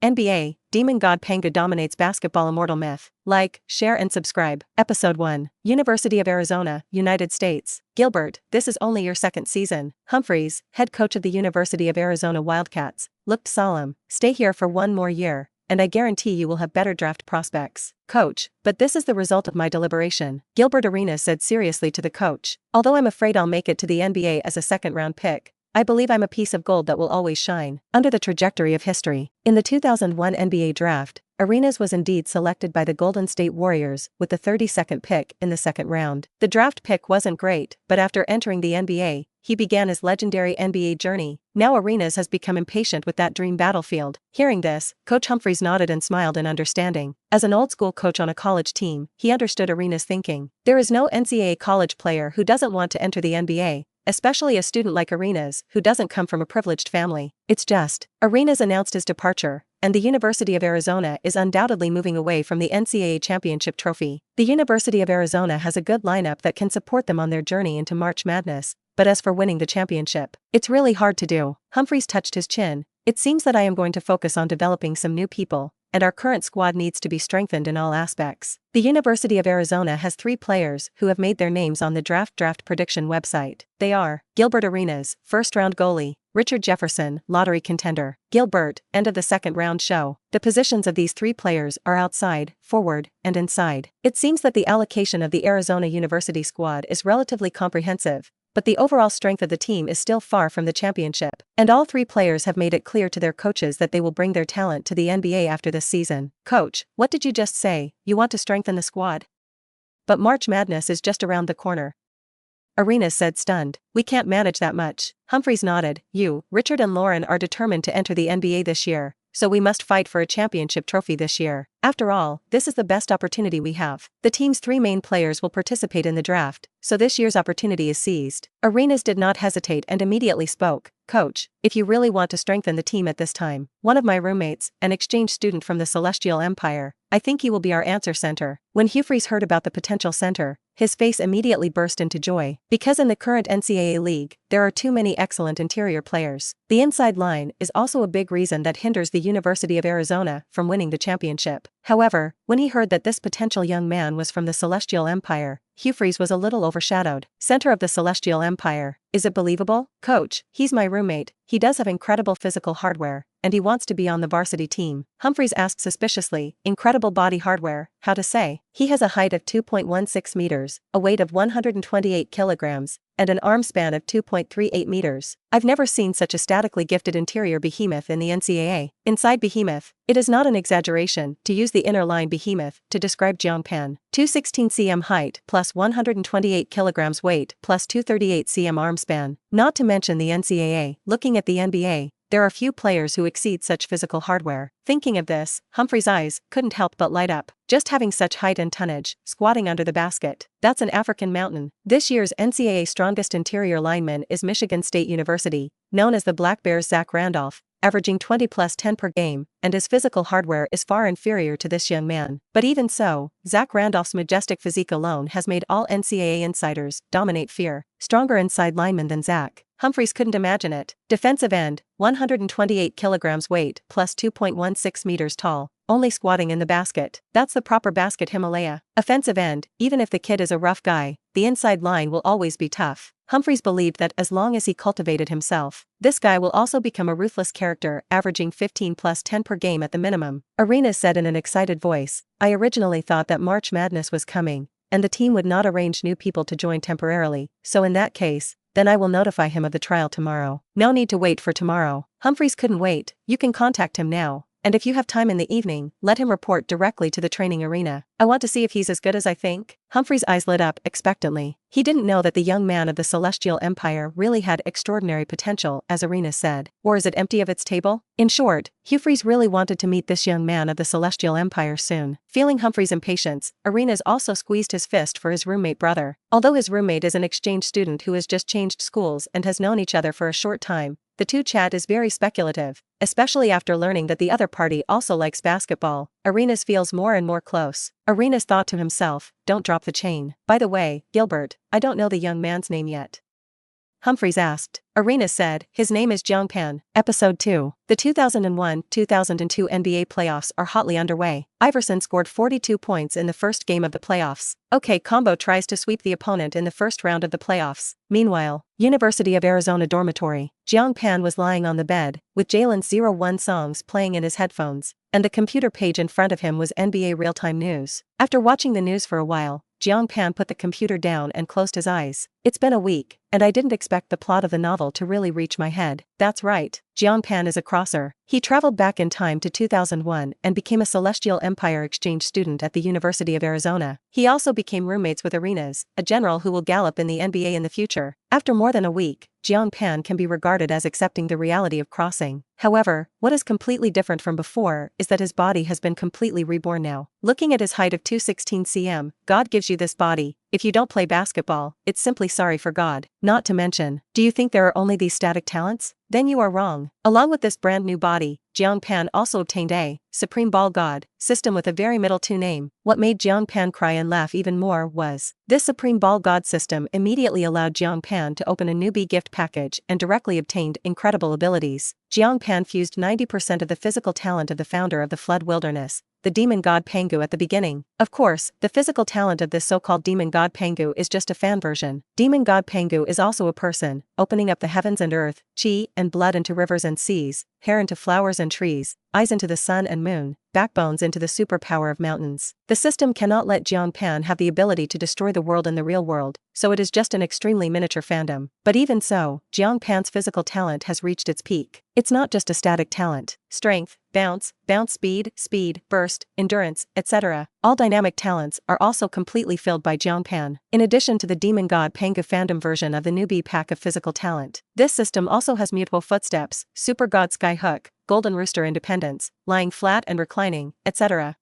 NBA, Demon God Pangu dominates basketball immortal myth. Like, share and subscribe. Episode 1. University of Arizona, United States. Gilbert, this is only your second season. Humphreys, head coach of the University of Arizona Wildcats, looked solemn. Stay here for one more year, and I guarantee you will have better draft prospects. Coach, but this is the result of my deliberation, Gilbert Arenas said seriously to the coach. Although I'm afraid I'll make it to the NBA as a second-round pick, I believe I'm a piece of gold that will always shine under the trajectory of history. In the 2001 NBA draft, Arenas was indeed selected by the Golden State Warriors with the 32nd pick in the second round. The draft pick wasn't great, but after entering the NBA, he began his legendary NBA journey. Now Arenas has become impatient with that dream battlefield. Hearing this, Coach Humphreys nodded and smiled in understanding. As an old-school coach on a college team, he understood Arenas' thinking. There is no NCAA college player who doesn't want to enter the NBA, especially a student like Arenas who doesn't come from a privileged family. It's just, Arenas announced his departure, and the University of Arizona is undoubtedly moving away from the NCAA championship trophy. The University of Arizona has a good lineup that can support them on their journey into March Madness, but as for winning the championship, it's really hard to do. Humphreys touched his chin. It seems that I am going to focus on developing some new people, and our current squad needs to be strengthened in all aspects. The University of Arizona has 3 players who have made their names on the draft prediction website. They are Gilbert Arenas, first-round goalie; Richard Jefferson, lottery contender; Gilbert, end of the second-round show. The positions of these 3 players are outside, forward, and inside. It seems that the allocation of the Arizona University squad is relatively comprehensive, but the overall strength of the team is still far from the championship, and all 3 players have made it clear to their coaches that they will bring their talent to the NBA after this season. Coach, what did you just say? You want to strengthen the squad? But March Madness is just around the corner, Arenas said stunned. We can't manage that much. Humphreys nodded. You, Richard and Lauren are determined to enter the NBA this year, so we must fight for a championship trophy this year. After all, this is the best opportunity we have. The team's 3 main players will participate in the draft, so this year's opportunity is seized. Arenas did not hesitate and immediately spoke. Coach, if you really want to strengthen the team at this time, one of my roommates, an exchange student from the Celestial Empire, I think he will be our answer center. When Humphreys heard about the potential center, his face immediately burst into joy. Because in the current NCAA league, there are too many excellent interior players. The inside line is also a big reason that hinders the University of Arizona from winning the championship. However, when he heard that this potential young man was from the Celestial Empire, Humphreys was a little overshadowed. Center of the Celestial Empire. Is it believable? Coach, he's my roommate. He does have incredible physical hardware, and he wants to be on the varsity team. Humphreys asked suspiciously. Incredible body hardware, how to say? He has a height of 2.16 meters, a weight of 128 kilograms, and an arm span of 2.38 meters. I've never seen such a statically gifted interior behemoth in the NCAA. Inside behemoth, it is not an exaggeration to use the inner line behemoth to describe Jiang Pan. 216 cm height plus 128 kilograms weight plus 238 cm arm span. Not to mention the NCAA. Looking at the NBA, there are few players who exceed such physical hardware. Thinking of this, Humphreys' eyes couldn't help but light up. Just having such height and tonnage, squatting under the basket, that's an African mountain. This year's NCAA strongest interior lineman is Michigan State University, known as the Black Bears' Zach Randolph, averaging 20 plus 10 per game, and his physical hardware is far inferior to this young man. But even so, Zach Randolph's majestic physique alone has made all NCAA insiders dominate fear. Stronger inside lineman than Zach. Humphreys couldn't imagine it. Defensive end, 128 kilograms weight plus 2.16 meters tall, only squatting in the basket. That's the proper basket Himalaya. Offensive end, even if the kid is a rough guy, the inside line will always be tough. Humphreys believed that as long as he cultivated himself, this guy will also become a ruthless character, averaging 15 plus 10 per game at the minimum. Arenas said in an excited voice, I originally thought that March Madness was coming, and the team would not arrange new people to join temporarily, so in that case, then I will notify him of the trial tomorrow. No need to wait for tomorrow. Humphreys couldn't wait. You can contact him now, and if you have time in the evening, let him report directly to the training arena. I want to see if he's as good as I think. Humphreys' eyes lit up expectantly. He didn't know that the young man of the Celestial Empire really had extraordinary potential, as Arenas said. Or is it empty of its table? In short, Humphreys really wanted to meet this young man of the Celestial Empire soon. Feeling Humphreys' impatience, Arenas also squeezed his fist for his roommate brother. Although his roommate is an exchange student who has just changed schools and has known each other for a short time, the two chat is very speculative, especially after learning that the other party also likes basketball. Arenas feels more and more close. Arenas thought to himself, don't drop the chain. By the way, Gilbert, I don't know the young man's name yet. Humphries asked. Arenas said, his name is Jiang Pan. Episode 2. The 2001-2002 NBA playoffs are hotly underway. Iverson scored 42 points in the first game of the playoffs. OK Combo tries to sweep the opponent in the first round of the playoffs. Meanwhile, University of Arizona dormitory. Jiang Pan was lying on the bed, with Jalen's 01 songs playing in his headphones, and the computer page in front of him was NBA real-time news. After watching the news for a while, Jiang Pan put the computer down and closed his eyes. It's been a week, and I didn't expect the plot of the novel to really reach my head. That's right, Jiang Pan is a crosser. He traveled back in time to 2001 and became a Celestial Empire exchange student at the University of Arizona. He also became roommates with Arenas, a general who will gallop in the NBA in the future. After more than a week, Jiang Pan can be regarded as accepting the reality of crossing. However, what is completely different from before is that his body has been completely reborn now. Looking at his height of 216 cm, God gives you this body. If you don't play basketball, it's simply sorry for God. Not to mention, do you think there are only these static talents? Then you are wrong. Along with this brand new body, Jiang Pan also obtained a Supreme Ball God system with a very middle two name. What made Jiang Pan cry and laugh even more was, this Supreme Ball God system immediately allowed Jiang Pan to open a newbie gift package and directly obtained incredible abilities. Jiang Pan fused 90% of the physical talent of the founder of the Flood Wilderness, the Demon God Pangu at the beginning. Of course, the physical talent of this so-called Demon God Pangu is just a fan version. Demon God Pangu is also a person, opening up the heavens and earth, chi and blood into rivers and seas, hair into flowers and trees, eyes into the sun and moon, backbones into the superpower of mountains. The system cannot let Jiang Pan have the ability to destroy the world in the real world, so it is just an extremely miniature fandom. But even so, Jiang Pan's physical talent has reached its peak. It's not just a static talent. Strength, bounce speed, burst, endurance, etc. All dynamic talents are also completely filled by Jiang Pan. In addition to the Demon God Pangu fandom version of the newbie pack of physical talent, this system also has Mutable Footsteps, Super God Sky Hook, Golden Rooster Independence, Lying Flat and Reclining, etc.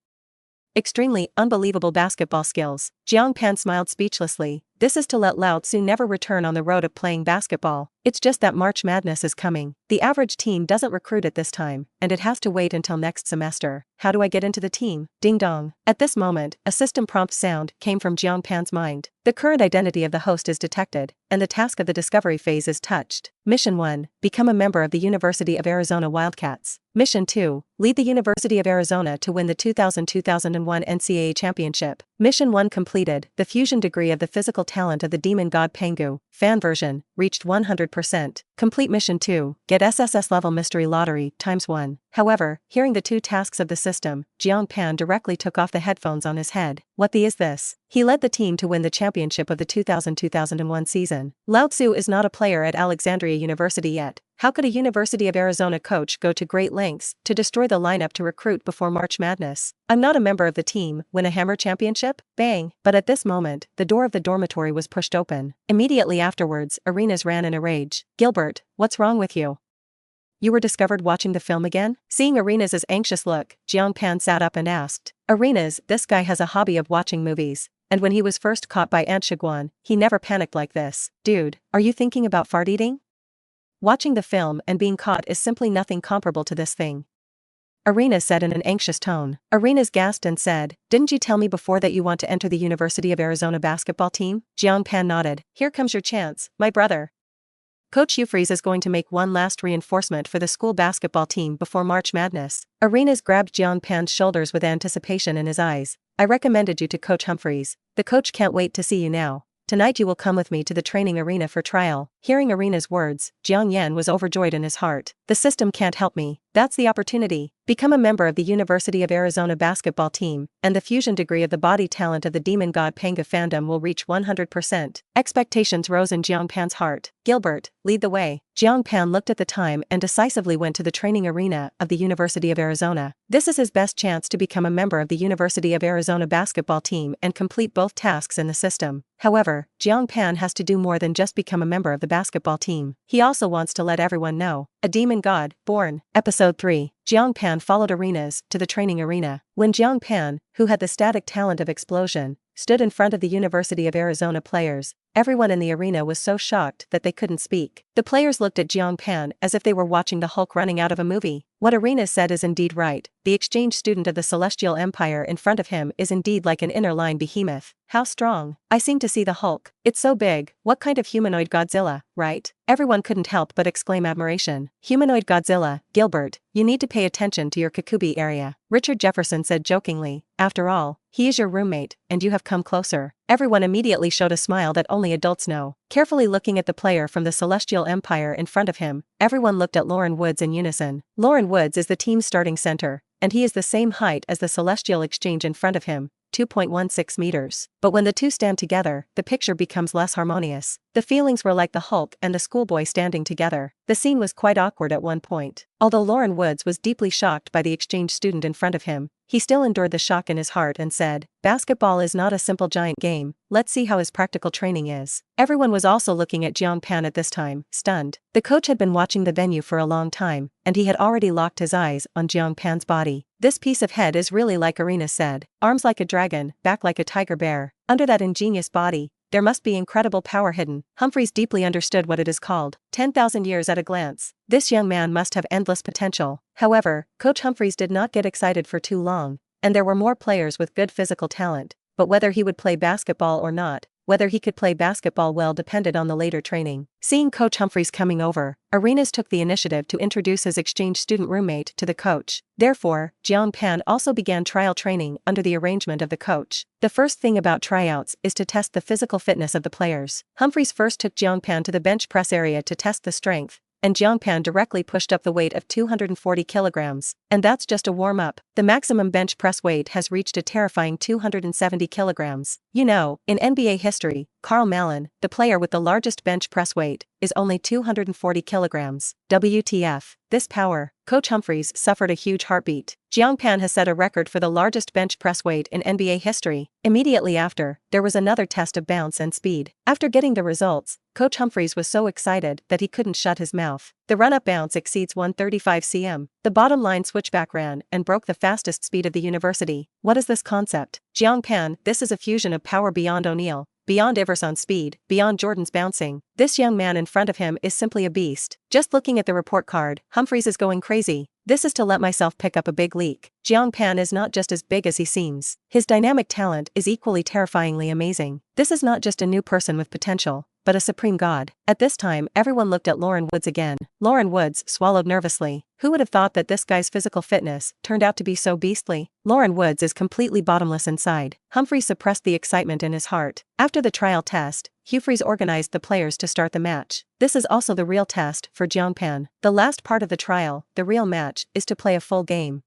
Extremely unbelievable basketball skills. Jiang Pan smiled speechlessly. This is to let Lao Tzu never return on the road of playing basketball. It's just that March Madness is coming. The average team doesn't recruit at this time, and it has to wait until next semester. How do I get into the team? Ding dong. At this moment, a system prompt sound came from Jiang Pan's mind. The current identity of the host is detected, and the task of the discovery phase is touched. Mission 1. Become a member of the University of Arizona Wildcats. Mission 2. Lead the University of Arizona to win the 2000-2001 NCAA Championship. Mission 1 completed. The fusion degree of the physical talent of the Demon God Pangu, fan version, reached 100%. Complete Mission 2. Get SSS level mystery lottery ×1. However, hearing the two tasks of the system, Jiang Pan directly took off the headphones on his head. What the is this? He led the team to win the championship of the 2000-2001 season. Lao Tzu is not a player at Alexandria University yet. How could a University of Arizona coach go to great lengths to destroy the lineup to recruit before March Madness? I'm not a member of the team. Win a hammer championship? Bang! But at this moment, the door of the dormitory was pushed open. Immediately afterwards, Arenas ran in a rage. Gilbert, what's wrong with you? You were discovered watching the film again? Seeing Arenas' anxious look, Jiang Pan sat up and asked. Arenas, this guy has a hobby of watching movies. And when he was first caught by Aunt Shiguan, he never panicked like this. Dude, are you thinking about fart eating? Watching the film and being caught is simply nothing comparable to this thing. Arenas said in an anxious tone. Arenas gasped and said, didn't you tell me before that you want to enter the University of Arizona basketball team? Jiang Pan nodded. Here comes your chance, my brother. Coach Humphries is going to make one last reinforcement for the school basketball team before March Madness. Arenas grabbed Jiang Pan's shoulders with anticipation in his eyes. I recommended you to Coach Humphries. The coach can't wait to see you now. Tonight you will come with me to the training arena for trial. Hearing Arena's words, Jiang Yan was overjoyed in his heart. The system can't help me. That's the opportunity. Become a member of the University of Arizona basketball team, and the fusion degree of the body talent of the Demon God Pangu fandom will reach 100%. Expectations rose in Jiang Pan's heart. Gilbert, lead the way. Jiang Pan looked at the time and decisively went to the training arena of the University of Arizona. This is his best chance to become a member of the University of Arizona basketball team and complete both tasks in the system. However, Jiang Pan has to do more than just become a member of the basketball team. He also wants to let everyone know. A Demon God, Born. Episode 3. Jiang Pan followed Arenas to the training arena. When Jiang Pan, who had the static talent of explosion, stood in front of the University of Arizona players, everyone in the arena was so shocked that they couldn't speak. The players looked at Jiang Pan as if they were watching the Hulk running out of a movie. What Arenas said is indeed right. the exchange student of the Celestial Empire in front of him is indeed like an inner line behemoth. How strong. I seem to see the Hulk. It's so big. What kind of humanoid Godzilla, right? Everyone couldn't help but exclaim admiration. Humanoid Godzilla, Gilbert, you need to pay attention to your Kakubi area, Richard Jefferson said jokingly. After all, he is your roommate, and you have come closer. Everyone immediately showed a smile that only adults know. Carefully looking at the player from the Celestial Empire in front of him, everyone looked at Lauren Woods in unison. Lauren Woods is the team's starting center, and he is the same height as the Celestial Exchange in front of him, 2.16 meters. But when the two stand together, the picture becomes less harmonious. The feelings were like the Hulk and the schoolboy standing together. The scene was quite awkward at one point. Although Lauren Woods was deeply shocked by the exchange student in front of him, he still endured the shock in his heart and said, "Basketball is not a simple giant game, let's see how his practical training is." Everyone was also looking at Jiang Pan at this time, stunned. The coach had been watching the venue for a long time, and he had already locked his eyes on Jiang Pan's body. "This piece of head is really like Arena said. Arms like a dragon, back like a tiger bear. Under that ingenious body, there must be incredible power hidden." Humphreys deeply understood what it is called. 10,000 years at a glance. This young man must have endless potential. However, Coach Humphreys did not get excited for too long, and there were more players with good physical talent, but whether he would play basketball or not, whether he could play basketball well depended on the later training. Seeing Coach Humphreys coming over, Arenas took the initiative to introduce his exchange student roommate to the coach. Therefore, Jiang Pan also began trial training under the arrangement of the coach. The first thing about tryouts is to test the physical fitness of the players. Humphreys first took Jiang Pan to the bench press area to test the strength, and Jiang Pan directly pushed up the weight of 240 kilograms. And that's just a warm-up. The maximum bench press weight has reached a terrifying 270 kilograms. You know, in NBA history, Karl Malin, the player with the largest bench press weight, is only 240 kilograms. WTF. This power. Coach Humphreys suffered a huge heartbeat. Jiang Pan has set a record for the largest bench press weight in NBA history. Immediately after, there was another test of bounce and speed. After getting the results, Coach Humphreys was so excited that he couldn't shut his mouth. The run-up bounce exceeds 135 cm. The bottom line switchback ran and broke the fastest speed of the university. What is this concept? Jiang Pan, this is a fusion of power beyond O'Neal, beyond Iverson speed, beyond Jordan's bouncing. This young man in front of him is simply a beast. Just looking at the report card, Humphreys is going crazy. This is to let myself pick up a big leak. Jiang Pan is not just as big as he seems. His dynamic talent is equally terrifyingly amazing. This is not just a new person with potential, but a supreme god. At this time, everyone looked at Lauren Woods again. Lauren Woods swallowed nervously. Who would have thought that this guy's physical fitness turned out to be so beastly? Lauren Woods is completely bottomless inside. Humphrey suppressed the excitement in his heart. After the trial test, Humphreys organized the players to start the match. This is also the real test for Jiang Pan. The last part of the trial, the real match, is to play a full game.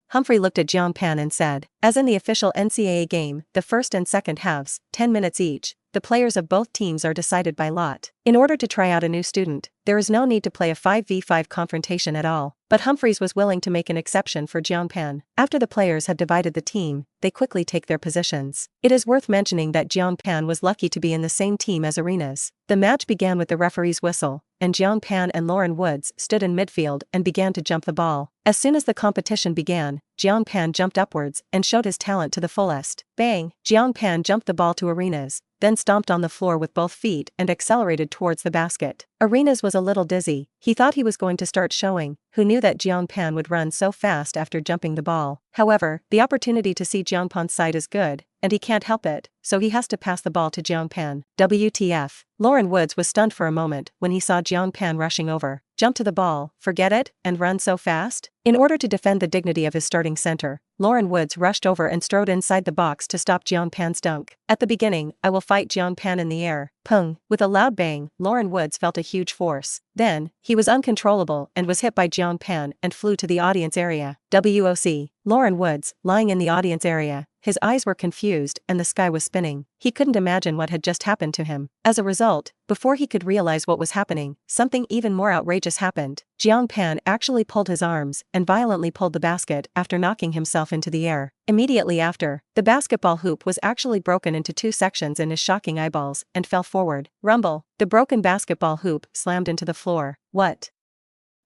Humphrey looked at Jiang Pan and said, "As in the official NCAA game, the first and second halves, 10 minutes each, the players of both teams are decided by lot. In order to try out a new student, there is no need to play a 5v5 confrontation at all." But Humphreys was willing to make an exception for Jiang Pan. After the players had divided the team, they quickly take their positions. It is worth mentioning that Jiang Pan was lucky to be in the same team as Arenas. The match began with the referee's whistle, and Jiang Pan and Lauren Woods stood in midfield and began to jump the ball. As soon as the competition began, Jiang Pan jumped upwards and showed his talent to the fullest. Bang! Jiang Pan jumped the ball to Arenas, then stomped on the floor with both feet and accelerated towards the basket. Arenas was a little dizzy. He thought he was going to start showing. Who knew that Jiang Pan would run so fast after jumping the ball? However, the opportunity to see Jiang Pan's side is good, and he can't help it, so he has to pass the ball to Jiang Pan. WTF. Lauren Woods was stunned for a moment when he saw Jiang Pan rushing over, jump to the ball, forget it, and run so fast? In order to defend the dignity of his starting center, Lauren Woods rushed over and strode inside the box to stop Jiang Pan's dunk. At the beginning, "I will fight Jiang Pan in the air." Pung! With a loud bang, Lauren Woods felt a huge force. Then, he was uncontrollable and was hit by Jiang Pan and flew to the audience area. WOC. Lauren Woods, lying in the audience area, his eyes were confused and the sky was spinning. He couldn't imagine what had just happened to him. As a result, before he could realize what was happening, something even more outrageous happened. Jiang Pan actually pulled his arms and violently pulled the basket after knocking himself into the air. Immediately after, the basketball hoop was actually broken into two sections in his shocking eyeballs and fell forward. Rumble! The broken basketball hoop slammed into the floor. What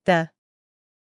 the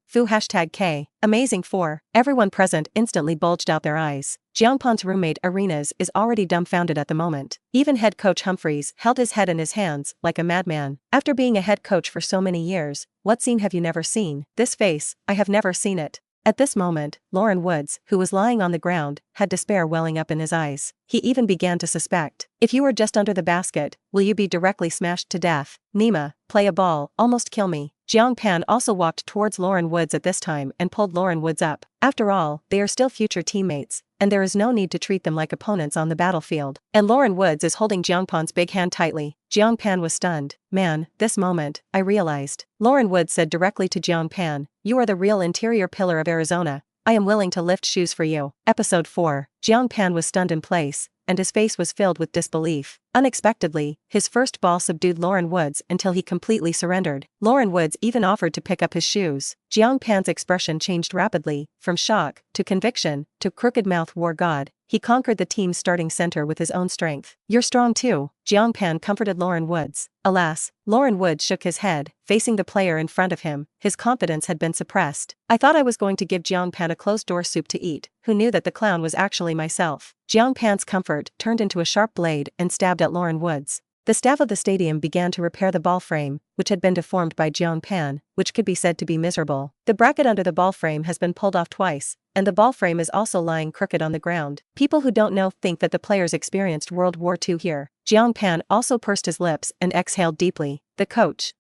Foo #K. Amazing 4. Everyone present instantly bulged out their eyes. Jiang Pan's roommate Arenas is already dumbfounded at the moment. Even head coach Humphreys held his head in his hands like a madman. After being a head coach for so many years, what scene have you never seen? This face, I have never seen it. At this moment, Lauren Woods, who was lying on the ground, had despair welling up in his eyes. He even began to suspect. If you were just under the basket, will you be directly smashed to death? Nima, play a ball, almost kill me. Jiang Pan also walked towards Lauren Woods at this time and pulled Lauren Woods up. After all, they are still future teammates, and there is no need to treat them like opponents on the battlefield. And Lauren Woods is holding Jiang Pan's big hand tightly. Jiang Pan was stunned. Man, this moment, I realized. Lauren Woods said directly to Jiang Pan, you are the real interior pillar of Arizona. I am willing to lift shoes for you. Episode 4. Jiang Pan was stunned in place, and his face was filled with disbelief. Unexpectedly, his first ball subdued Lauren Woods until he completely surrendered. Lauren Woods even offered to pick up his shoes. Jiang Pan's expression changed rapidly, from shock, to conviction, to crooked mouth war god. He conquered the team's starting center with his own strength. You're strong too, Jiang Pan comforted Lauren Woods. Alas, Lauren Woods shook his head, facing the player in front of him. His confidence had been suppressed. I thought I was going to give Jiang Pan a closed-door soup to eat. Who knew that the clown was actually myself? Jiang Pan's comfort turned into a sharp blade and stabbed at Lauren Woods. The staff of the stadium began to repair the ball frame, which had been deformed by Jiang Pan, which could be said to be miserable. The bracket under the ball frame has been pulled off twice, and the ball frame is also lying crooked on the ground. People who don't know think that the players experienced World War II here. Jiang Pan also pursed his lips and exhaled deeply. The coach.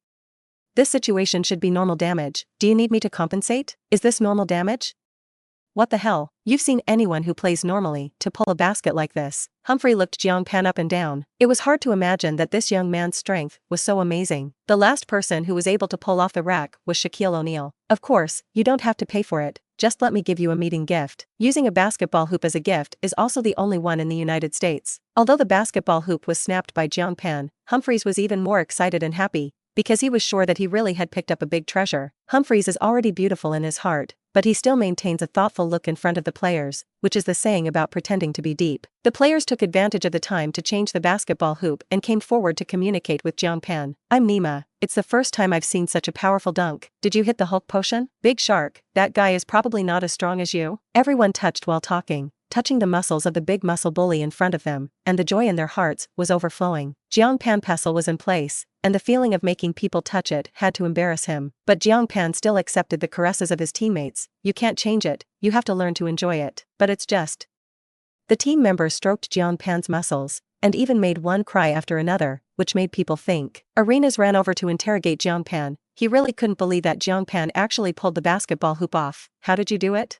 This situation should be normal damage. Do you need me to compensate? Is this normal damage? What the hell? You've seen anyone who plays normally to pull a basket like this. Humphrey looked Jiang Pan up and down. It was hard to imagine that this young man's strength was so amazing. The last person who was able to pull off the rack was Shaquille O'Neal. Of course, you don't have to pay for it. Just let me give you a meeting gift. Using a basketball hoop as a gift is also the only one in the United States. Although the basketball hoop was snapped by Jiang Pan, Humphreys was even more excited and happy, because he was sure that he really had picked up a big treasure. Humphreys is already beautiful in his heart, but he still maintains a thoughtful look in front of the players, which is the saying about pretending to be deep. The players took advantage of the time to change the basketball hoop and came forward to communicate with Jiang Pan. I'm Nima. It's the first time I've seen such a powerful dunk. Did you hit the Hulk potion? Big Shark, that guy is probably not as strong as you. Everyone touched while talking, touching the muscles of the big muscle bully in front of them, and the joy in their hearts was overflowing. Jiang Pan pestle was in place, and the feeling of making people touch it had to embarrass him. But Jiang Pan still accepted the caresses of his teammates. You can't change it, you have to learn to enjoy it. But it's just. The team members stroked Jiang Pan's muscles, and even made one cry after another, which made people think. Arenas ran over to interrogate Jiang Pan. He really couldn't believe that Jiang Pan actually pulled the basketball hoop off. How did you do it?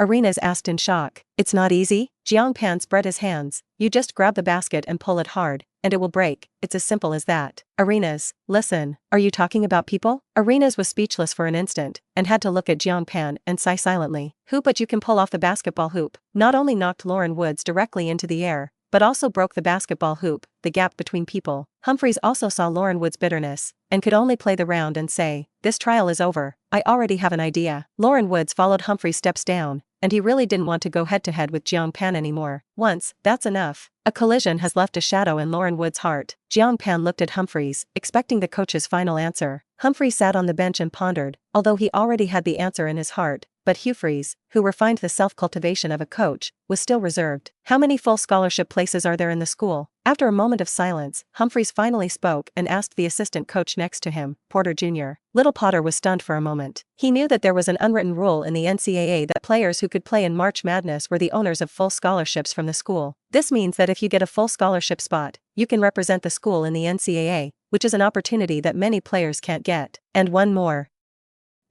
Arenas asked in shock. It's not easy. Jiang Pan spread his hands. You just grab the basket and pull it hard, and it will break. It's as simple as that. Arenas, listen, are you talking about people? Arenas was speechless for an instant, and had to look at Jiang Pan and sigh silently. Who but you can pull off the basketball hoop? Not only knocked Lauren Woods directly into the air, but also broke the basketball hoop, the gap between people. Humphreys also saw Lauren Woods' bitterness, and could only play the round and say, this trial is over, I already have an idea. Lauren Woods followed Humphrey's steps down, and he really didn't want to go head-to-head with Jiang Pan anymore. Once, that's enough. A collision has left a shadow in Lauren Woods' heart. Jiang Pan looked at Humphreys, expecting the coach's final answer. Humphreys sat on the bench and pondered, although he already had the answer in his heart. But Humphreys, who refined the self-cultivation of a coach, was still reserved. How many full scholarship places are there in the school? After a moment of silence, Humphreys finally spoke and asked the assistant coach next to him, Porter Jr. Little Potter was stunned for a moment. He knew that there was an unwritten rule in the NCAA that players who could play in March Madness were the owners of full scholarships from the school. This means that if you get a full scholarship spot, you can represent the school in the NCAA, which is an opportunity that many players can't get. And one more.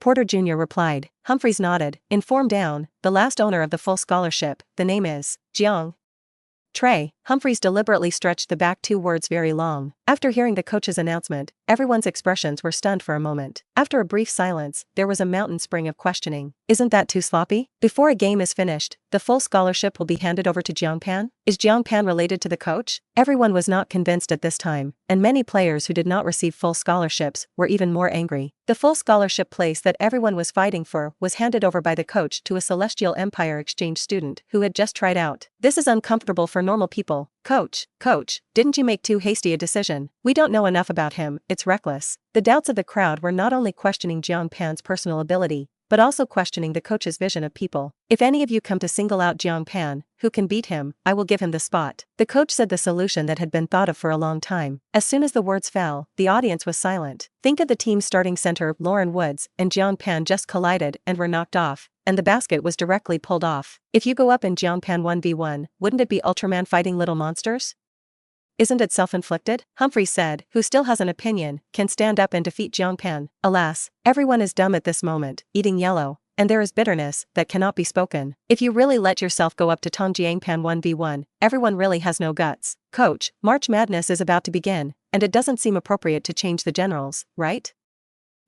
Porter Jr. replied. Humphreys nodded. Inform down, the last owner of the full scholarship, the name is Jiang Trey. Humphreys deliberately stretched the back two words very long. After hearing the coach's announcement, everyone's expressions were stunned for a moment. After a brief silence, there was a mountain spring of questioning. Isn't that too sloppy? Before a game is finished, the full scholarship will be handed over to Jiang Pan? Is Jiang Pan related to the coach? Everyone was not convinced at this time, and many players who did not receive full scholarships were even more angry. The full scholarship place that everyone was fighting for was handed over by the coach to a Celestial Empire exchange student who had just tried out. This is uncomfortable for normal people. Coach, didn't you make too hasty a decision? We don't know enough about him, it's reckless. The doubts of the crowd were not only questioning Jiang Pan's personal ability, but also questioning the coach's vision of people. If any of you come to single out Jiang Pan, who can beat him, I will give him the spot. The coach said the solution that had been thought of for a long time. As soon as the words fell, the audience was silent. Think of the team's starting center, Lauren Woods and Jiang Pan just collided and were knocked off, and the basket was directly pulled off. If you go up in Jiang Pan 1v1, wouldn't it be Ultraman fighting little monsters? Isn't it self-inflicted? Humphries said, who still has an opinion, can stand up and defeat Jiang Pan. Alas, everyone is dumb at this moment, eating yellow, and there is bitterness that cannot be spoken. If you really let yourself go up to Jiang Pan 1v1, everyone really has no guts. Coach, March Madness is about to begin, and it doesn't seem appropriate to change the generals, right?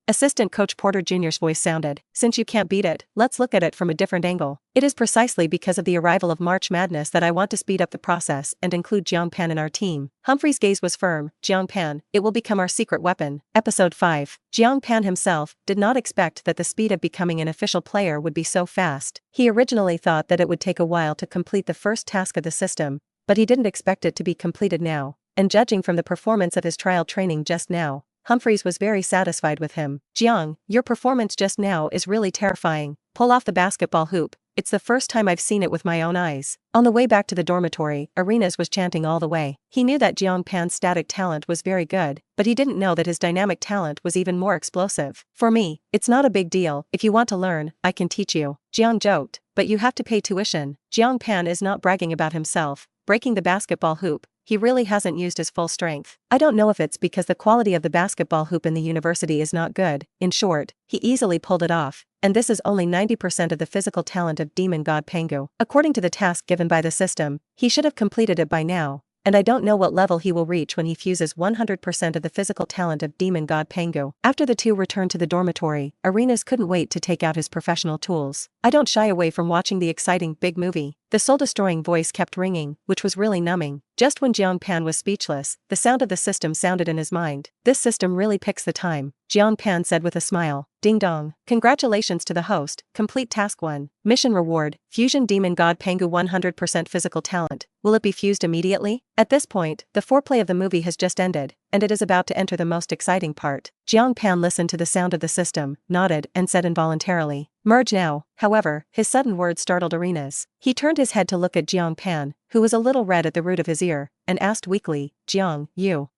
Assistant Coach Porter Jr.'s voice sounded, since you can't beat it, let's look at it from a different angle. It is precisely because of the arrival of March Madness that I want to speed up the process and include Jiang Pan in our team. Humphries' gaze was firm. Jiang Pan, it will become our secret weapon. Episode 5. Jiang Pan himself did not expect that the speed of becoming an official player would be so fast. He originally thought that it would take a while to complete the first task of the system, but he didn't expect it to be completed now, and judging from the performance of his trial training just now, Humphries was very satisfied with him. Jiang, your performance just now is really terrifying. Pull off the basketball hoop. It's the first time I've seen it with my own eyes. On the way back to the dormitory, Arenas was chanting all the way. He knew that Jiang Pan's static talent was very good, but he didn't know that his dynamic talent was even more explosive. For me, it's not a big deal. If you want to learn, I can teach you. Jiang joked, but you have to pay tuition. Jiang Pan is not bragging about himself breaking the basketball hoop. He really hasn't used his full strength. I don't know if it's because the quality of the basketball hoop in the university is not good. In short, he easily pulled it off, and this is only 90% of the physical talent of Demon God Pangu. According to the task given by the system, he should have completed it by now, and I don't know what level he will reach when he fuses 100% of the physical talent of Demon God Pangu. After the two returned to the dormitory, Arenas couldn't wait to take out his professional tools. I don't shy away from watching the exciting big movie. The soul-destroying voice kept ringing, which was really numbing. Just when Jiang Pan was speechless, the sound of the system sounded in his mind. This system really picks the time, Jiang Pan said with a smile. Ding dong. Congratulations to the host. Complete task 1. Mission reward, Fusion Demon God Pangu 100% physical talent. Will it be fused immediately? At this point, the foreplay of the movie has just ended, and it is about to enter the most exciting part. Jiang Pan listened to the sound of the system, nodded, and said involuntarily, merge now. However, his sudden words startled Arenas. He turned his head to look at Jiang Pan, who was a little red at the root of his ear, and asked weakly, Jiang, you.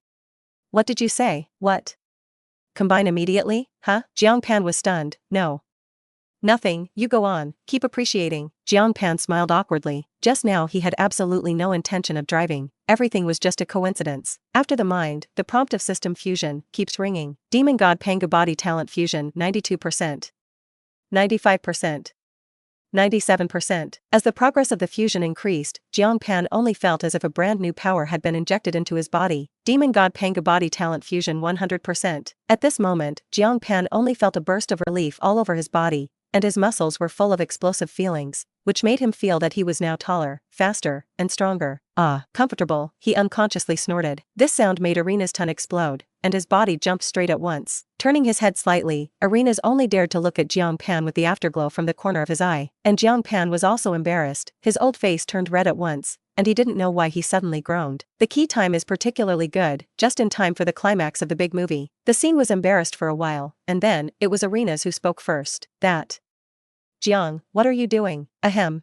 What did you say? What? Combine immediately? Huh? Jiang Pan was stunned. No. Nothing, you go on, keep appreciating. Jiang Pan smiled awkwardly. Just now he had absolutely no intention of driving. Everything was just a coincidence. After the mind, the prompt of system fusion keeps ringing. Demon God Pangu body talent fusion 92%. 95%. 97%. As the progress of the fusion increased, Jiang Pan only felt as if a brand new power had been injected into his body. Demon God Pangu body talent fusion 100%. At this moment, Jiang Pan only felt a burst of relief all over his body, and his muscles were full of explosive feelings, which made him feel that he was now taller, faster, and stronger. Ah, comfortable, he unconsciously snorted. This sound made Arena's tongue explode, and his body jumped straight at once. Turning his head slightly, Arenas only dared to look at Jiang Pan with the afterglow from the corner of his eye. And Jiang Pan was also embarrassed. His old face turned red at once, and he didn't know why he suddenly groaned. The key time is particularly good, just in time for the climax of the big movie. The scene was embarrassed for a while, and then, it was Arenas who spoke first. That. Jiang, what are you doing? Ahem.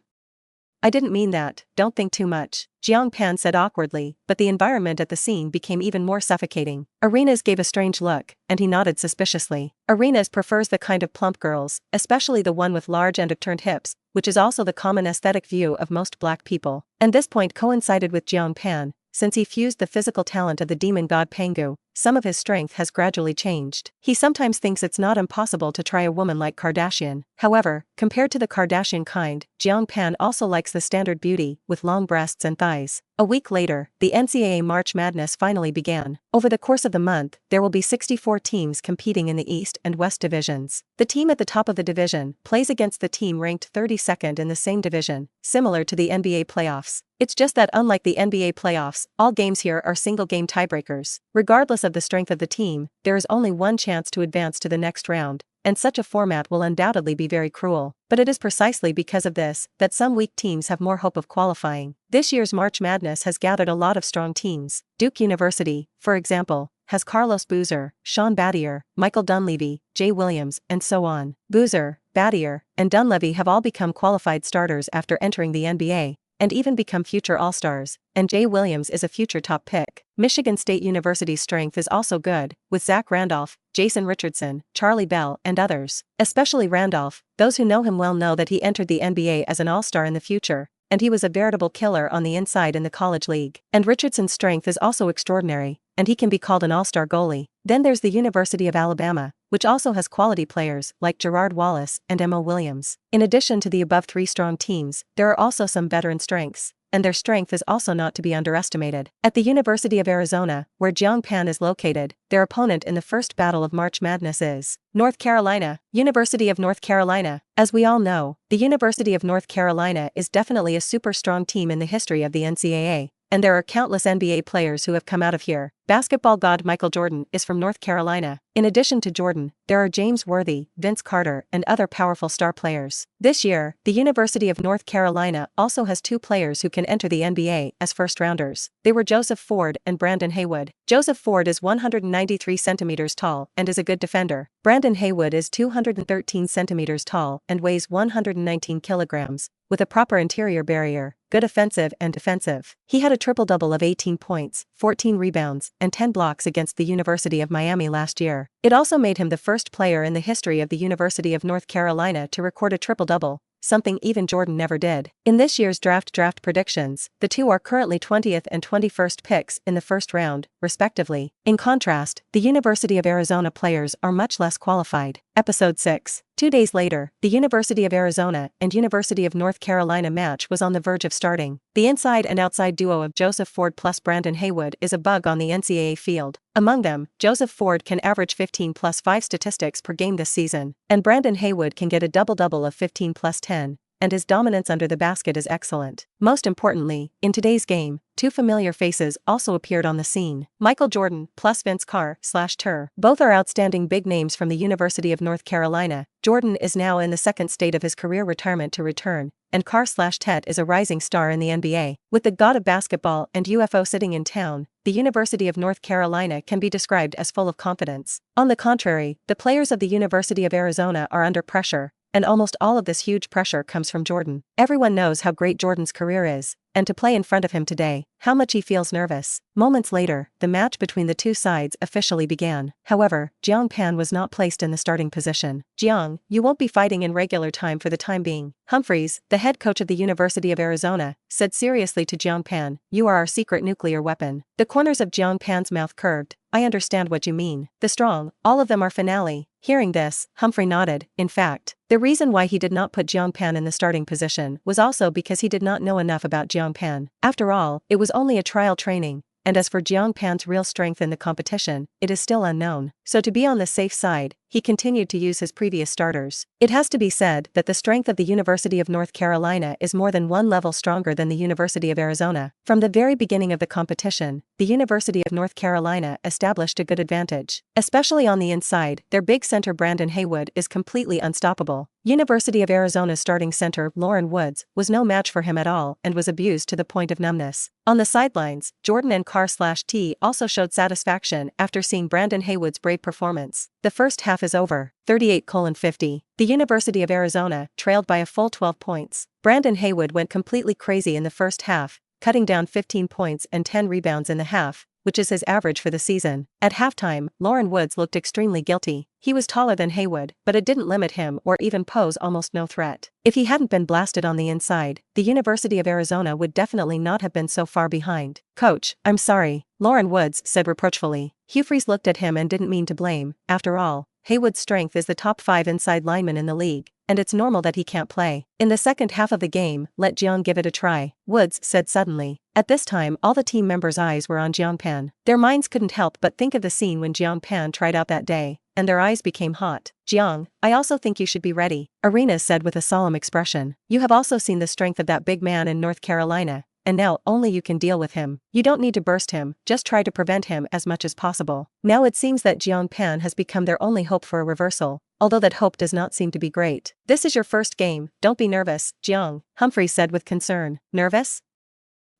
I didn't mean that, don't think too much, Jiang Pan said awkwardly, but the environment at the scene became even more suffocating. Arenas gave a strange look, and he nodded suspiciously. Arenas prefers the kind of plump girls, especially the one with large and upturned hips, which is also the common aesthetic view of most black people. And this point coincided with Jiang Pan. Since he fused the physical talent of the Demon God Pangu, some of his strength has gradually changed. He sometimes thinks it's not impossible to try a woman like Kardashian. However, compared to the Kardashian kind, Jiang Pan also likes the standard beauty, with long breasts and thighs. A week later, the NCAA March Madness finally began. Over the course of the month, there will be 64 teams competing in the East and West divisions. The team at the top of the division plays against the team ranked 32nd in the same division, similar to the NBA playoffs. It's just that unlike the NBA playoffs, all games here are single-game tiebreakers. Regardless of the strength of the team, there is only one chance to advance to the next round, and such a format will undoubtedly be very cruel. But it is precisely because of this that some weak teams have more hope of qualifying. This year's March Madness has gathered a lot of strong teams. Duke University, for example, has Carlos Boozer, Sean Battier, Michael Dunleavy, Jay Williams, and so on. Boozer, Battier, and Dunleavy have all become qualified starters after entering the NBA, and even become future All-Stars, and Jay Williams is a future top pick. Michigan State University's strength is also good, with Zach Randolph, Jason Richardson, Charlie Bell, and others. Especially Randolph, those who know him well know that he entered the NBA as an All-Star in the future, and he was a veritable killer on the inside in the college league. And Richardson's strength is also extraordinary, and he can be called an all-star goalie. Then there's the University of Alabama, which also has quality players like Gerard Wallace and Mo Williams. In addition to the above three strong teams, there are also some veteran strengths, and their strength is also not to be underestimated. At the University of Arizona, where Jiang Pan is located, their opponent in the first battle of March Madness is North Carolina. University of North Carolina. As we all know, the University of North Carolina is definitely a super strong team in the history of the NCAA, and there are countless NBA players who have come out of here. Basketball god Michael Jordan is from North Carolina. In addition to Jordan, there are James Worthy, Vince Carter, and other powerful star players. This year, the University of North Carolina also has two players who can enter the NBA as first-rounders. They were Joseph Ford and Brandon Haywood. Joseph Ford is 193 centimeters tall and is a good defender. Brandon Haywood is 213 centimeters tall and weighs 119 kilograms, with a proper interior barrier, good offensive and defensive. He had a triple-double of 18 points, 14 rebounds, and 10 blocks against the University of Miami last year. It also made him the first player in the history of the University of North Carolina to record a triple-double, something even Jordan never did. In this year's draft predictions, the two are currently 20th and 21st picks in the first round, respectively. In contrast, the University of Arizona players are much less qualified. Episode 6. 2 days later, the University of Arizona and University of North Carolina match was on the verge of starting. The inside and outside duo of Joseph Ford plus Brandon Haywood is a bug on the NCAA field. Among them, Joseph Ford can average 15 plus 5 statistics per game this season, and Brandon Haywood can get a double-double of 15 plus 10. And his dominance under the basket is excellent. Most importantly, in today's game, two familiar faces also appeared on the scene. Michael Jordan plus Vince Carr/Tur. Both are outstanding big names from the University of North Carolina. Jordan is now in the second state of his career retirement to return, and Carr/Tet is a rising star in the NBA. With the god of basketball and UFO sitting in town, the University of North Carolina can be described as full of confidence. On the contrary, the players of the University of Arizona are under pressure, and almost all of this huge pressure comes from Jordan. Everyone knows how great Jordan's career is, and to play in front of him today, how much he feels nervous. Moments later, the match between the two sides officially began. However, Jiang Pan was not placed in the starting position. "Jiang, you won't be fighting in regular time for the time being." Humphreys, the head coach of the University of Arizona, said seriously to Jiang Pan, "You are our secret nuclear weapon." The corners of Jiang Pan's mouth curved. "I understand what you mean. The strong, all of them are finale." Hearing this, Humphrey nodded. In fact, the reason why he did not put Jiang Pan in the starting position was also because he did not know enough about Jiang Pan. After all, it was only a trial training, and as for Jiang Pan's real strength in the competition, it is still unknown. So to be on the safe side, he continued to use his previous starters. It has to be said that the strength of the University of North Carolina is more than one level stronger than the University of Arizona. From the very beginning of the competition, the University of North Carolina established a good advantage. Especially on the inside, their big center Brandon Haywood is completely unstoppable. University of Arizona's starting center Lauren Woods was no match for him at all and was abused to the point of numbness. On the sidelines, Jordan and Carr/T also showed satisfaction after seeing Brandon Haywood's brave performance. The first half is over, 38-50. The University of Arizona trailed by a full 12 points. Brandon Haywood went completely crazy in the first half, cutting down 15 points and 10 rebounds in the half, which is his average for the season. At halftime, Lauren Woods looked extremely guilty. He was taller than Haywood, but it didn't limit him or even pose almost no threat. If he hadn't been blasted on the inside, the University of Arizona would definitely not have been so far behind. "Coach, I'm sorry," Lauren Woods said reproachfully. Humphreys looked at him and didn't mean to blame. After all, Haywood's strength is the top 5 inside lineman in the league, and it's normal that he can't play. "In the second half of the game, let Jiang give it a try," Woods said suddenly. At this time, all the team members' eyes were on Jiang Pan. Their minds couldn't help but think of the scene when Jiang Pan tried out that day, and their eyes became hot. "Jiang, I also think you should be ready," Arenas said with a solemn expression. "You have also seen the strength of that big man in North Carolina, and now only you can deal with him. You don't need to burst him, just try to prevent him as much as possible." Now it seems that Jiang Pan has become their only hope for a reversal, although that hope does not seem to be great. "This is your first game, don't be nervous, Jiang," Humphreys said with concern. "Nervous?"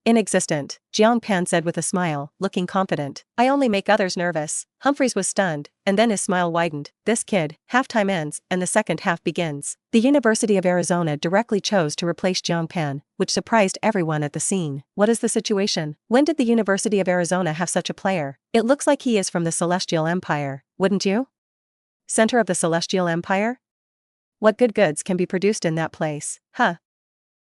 Inexistent, Jiang Pan said with a smile, looking confident. I only make others nervous. Humphreys was stunned, and then his smile widened. This kid, halftime ends, and the second half begins. The University of Arizona directly chose to replace Jiang Pan, which surprised everyone at the scene. What is the situation? When did the University of Arizona have such a player? It looks like he is from the Celestial Empire, wouldn't you? Center of the Celestial Empire? What good goods can be produced in that place? Huh.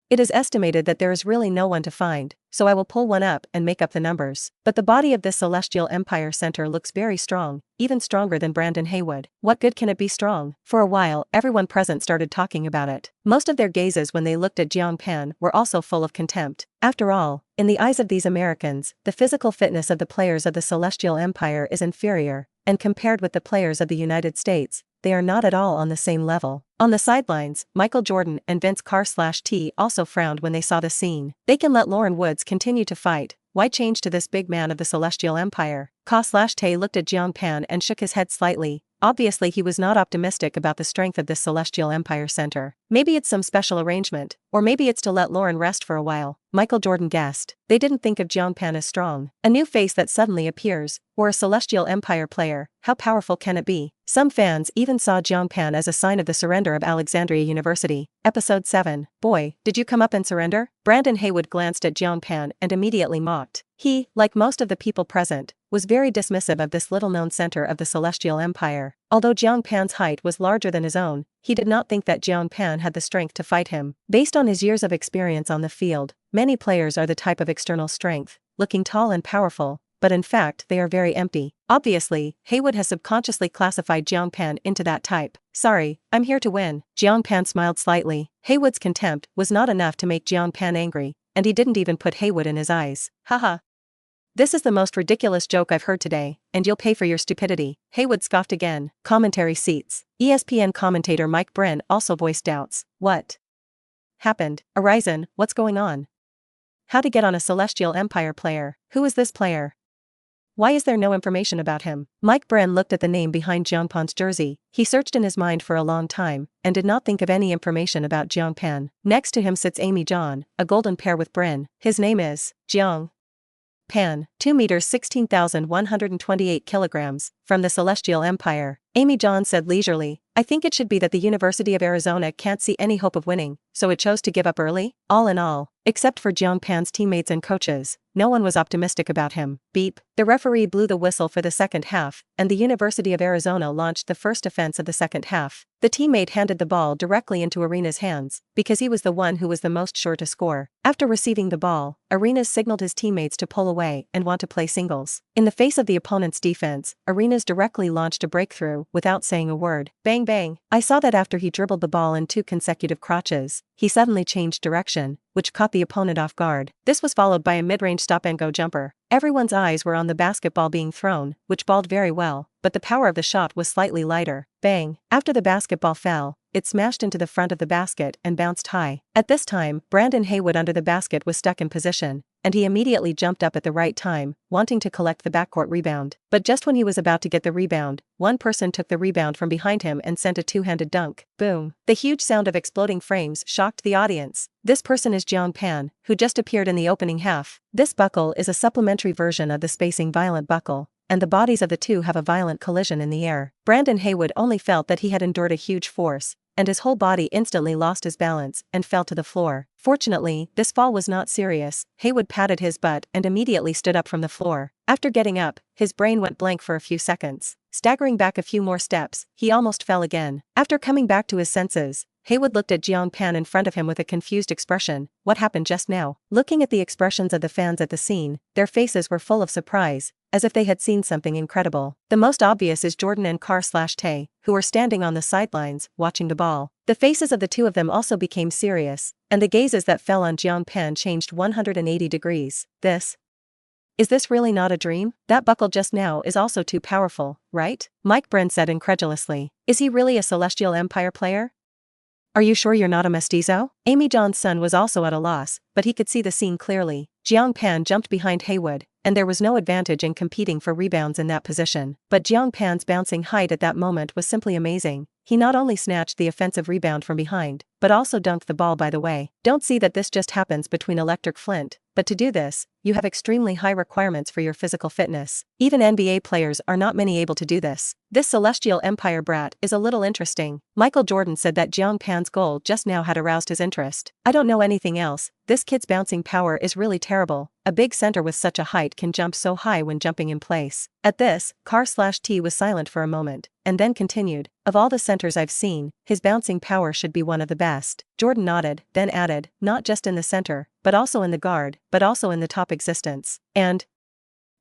It is estimated that there is really no one to find, so I will pull one up and make up the numbers. But the body of this Celestial Empire Center looks very strong, even stronger than Brandon Haywood. What good can it be strong? For a while, everyone present started talking about it. Most of their gazes when they looked at Jiang Pan were also full of contempt. After all, in the eyes of these Americans, the physical fitness of the players of the Celestial Empire is inferior, and compared with the players of the United States, they are not at all on the same level. On the sidelines, Michael Jordan and Vince Carr/T also frowned when they saw the scene. They can let Lauren Woods continue to fight. Why change to this big man of the Celestial Empire? Carr/T looked at Jiang Pan and shook his head slightly. Obviously he was not optimistic about the strength of this Celestial Empire Center. Maybe it's some special arrangement, or maybe it's to let Lauren rest for a while, Michael Jordan guessed. They didn't think of Jiang Pan as strong. A new face that suddenly appears, or a Celestial Empire player, how powerful can it be? Some fans even saw Jiang Pan as a sign of the surrender of Alexandria University. Episode 7. Boy, did you come up and surrender? Brandon Haywood glanced at Jiang Pan and immediately mocked. He, like most of the people present, was very dismissive of this little-known center of the Celestial Empire. Although Jiang Pan's height was larger than his own, he did not think that Jiang Pan had the strength to fight him. Based on his years of experience on the field, many players are the type of external strength, looking tall and powerful, but in fact they are very empty. Obviously, Haywood has subconsciously classified Jiang Pan into that type. Sorry, I'm here to win. Jiang Pan smiled slightly. Haywood's contempt was not enough to make Jiang Pan angry, and he didn't even put Haywood in his eyes. Haha. This is the most ridiculous joke I've heard today, and you'll pay for your stupidity. Haywood scoffed again. Commentary seats. ESPN commentator Mike Brin also voiced doubts. What happened? Horizon, what's going on? How to get on a Celestial Empire player? Who is this player? Why is there no information about him? Mike Brin looked at the name behind Jiang Pan's jersey. He searched in his mind for a long time, and did not think of any information about Jiang Pan. Next to him sits Amy John, a golden pair with Brin. His name is Jiang Pan, 2 meters 16,128 kilograms, from the Celestial Empire. Amy John said leisurely, I think it should be that the University of Arizona can't see any hope of winning, so it chose to give up early? All in all, except for Jiang Pan's teammates and coaches, no one was optimistic about him. Beep. The referee blew the whistle for the second half, and the University of Arizona launched the first offense of the second half. The teammate handed the ball directly into Arena's hands, because he was the one who was the most sure to score. After receiving the ball, Arenas signaled his teammates to pull away and want to play singles. In the face of the opponent's defense, Arenas directly launched a breakthrough without saying a word. Bang bang. I saw that after he dribbled the ball in 2 consecutive crotches, he suddenly changed direction, which caught the opponent off guard. This was followed by a mid-range stop-and-go jumper. Everyone's eyes were on the basketball being thrown, which balled very well, but the power of the shot was slightly lighter. Bang. After the basketball fell, it smashed into the front of the basket and bounced high. At this time, Brandon Haywood under the basket was stuck in position, and he immediately jumped up at the right time, wanting to collect the backcourt rebound. But just when he was about to get the rebound, one person took the rebound from behind him and sent a two-handed dunk. Boom. The huge sound of exploding frames shocked the audience. This person is Jiang Pan, who just appeared in the opening half. This buckle is a supplementary version of the spacing violent buckle, and the bodies of the two have a violent collision in the air. Brandon Haywood only felt that he had endured a huge force, and his whole body instantly lost his balance and fell to the floor. Fortunately, this fall was not serious. Haywood patted his butt and immediately stood up from the floor. After getting up, his brain went blank for a few seconds. Staggering back a few more steps, he almost fell again. After coming back to his senses, Haywood looked at Jiang Pan in front of him with a confused expression. What happened just now? Looking at the expressions of the fans at the scene, their faces were full of surprise, as if they had seen something incredible. The most obvious is Jordan and Carr/Tay, who were standing on the sidelines, watching the ball. The faces of the two of them also became serious, and the gazes that fell on Jiang Pan changed 180 degrees. Is this really not a dream? That buckle just now is also too powerful, right? Mike Brin said incredulously. Is he really a Celestial Empire player? Are you sure you're not a mestizo? Amy John's son was also at a loss, but he could see the scene clearly. Jiang Pan jumped behind Haywood, and there was no advantage in competing for rebounds in that position. But Jiang Pan's bouncing height at that moment was simply amazing. He not only snatched the offensive rebound from behind, but also dunked the ball by the way. Don't see that this just happens between electric flint, but to do this, you have extremely high requirements for your physical fitness. Even NBA players are not many able to do this. This Celestial Empire brat is a little interesting. Michael Jordan said that Jiang Pan's goal just now had aroused his interest. I don't know anything else, this kid's bouncing power is really terrible. A big center with such a height can jump so high when jumping in place. At this, Car/T was silent for a moment, and then continued, of all the centers I've seen, his bouncing power should be one of the best. Jordan nodded, then added, not just in the center, but also in the guard, but also in the top existence. And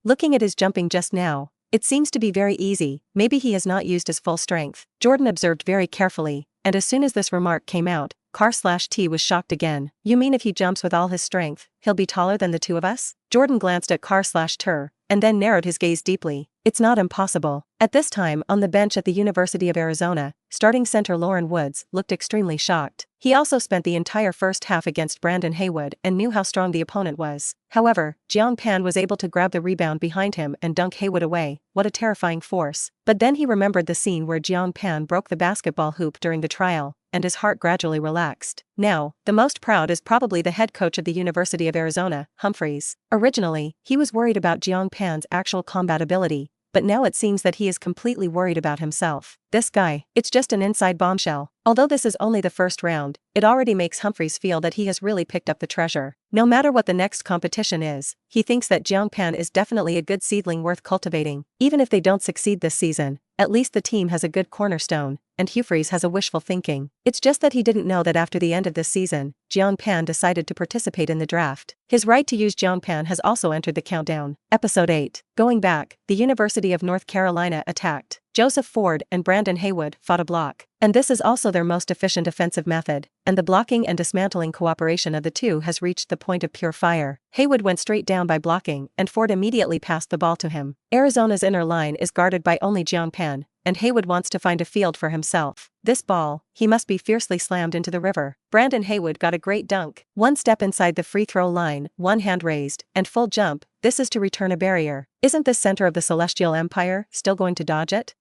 looking at his jumping just now, it seems to be very easy, maybe he has not used his full strength. Jordan observed very carefully, and as soon as this remark came out, Car/T was shocked again. You mean if he jumps with all his strength, he'll be taller than the two of us? Jordan glanced at Car/Ter, and then narrowed his gaze deeply. It's not impossible. At this time on the bench at the University of Arizona, starting center Lauren Woods looked extremely shocked. He also spent the entire first half against Brandon Haywood and knew how strong the opponent was. However, Jiang Pan was able to grab the rebound behind him and dunk Haywood away. What a terrifying force. But then he remembered the scene where Jiang Pan broke the basketball hoop during the trial, and his heart gradually relaxed. Now, the most proud is probably the head coach of the University of Arizona, Humphreys. Originally, he was worried about Jiang Pan's actual combat ability, but now it seems that he is completely worried about himself. This guy, it's just an inside bombshell. Although this is only the first round, it already makes Humphreys feel that he has really picked up the treasure. No matter what the next competition is, he thinks that Jiang Pan is definitely a good seedling worth cultivating. Even if they don't succeed this season, at least the team has a good cornerstone, and Humphreys has a wishful thinking. It's just that he didn't know that after the end of this season, Jiang Pan decided to participate in the draft. His right to use Jiang Pan has also entered the countdown. Episode 8. Going back, the University of North Carolina attacked. Joseph Ford and Brandon Haywood fought a block, and this is also their most efficient offensive method, and the blocking and dismantling cooperation of the two has reached the point of pure fire. Haywood went straight down by blocking, and Ford immediately passed the ball to him. Arizona's inner line is guarded by only Jiang Pan, and Haywood wants to find a field for himself. This ball, he must be fiercely slammed into the river. Brandon Haywood got a great dunk. One step inside the free throw line, one hand raised, and full jump. This is to return a barrier. Isn't this center of the Celestial Empire still going to dodge it?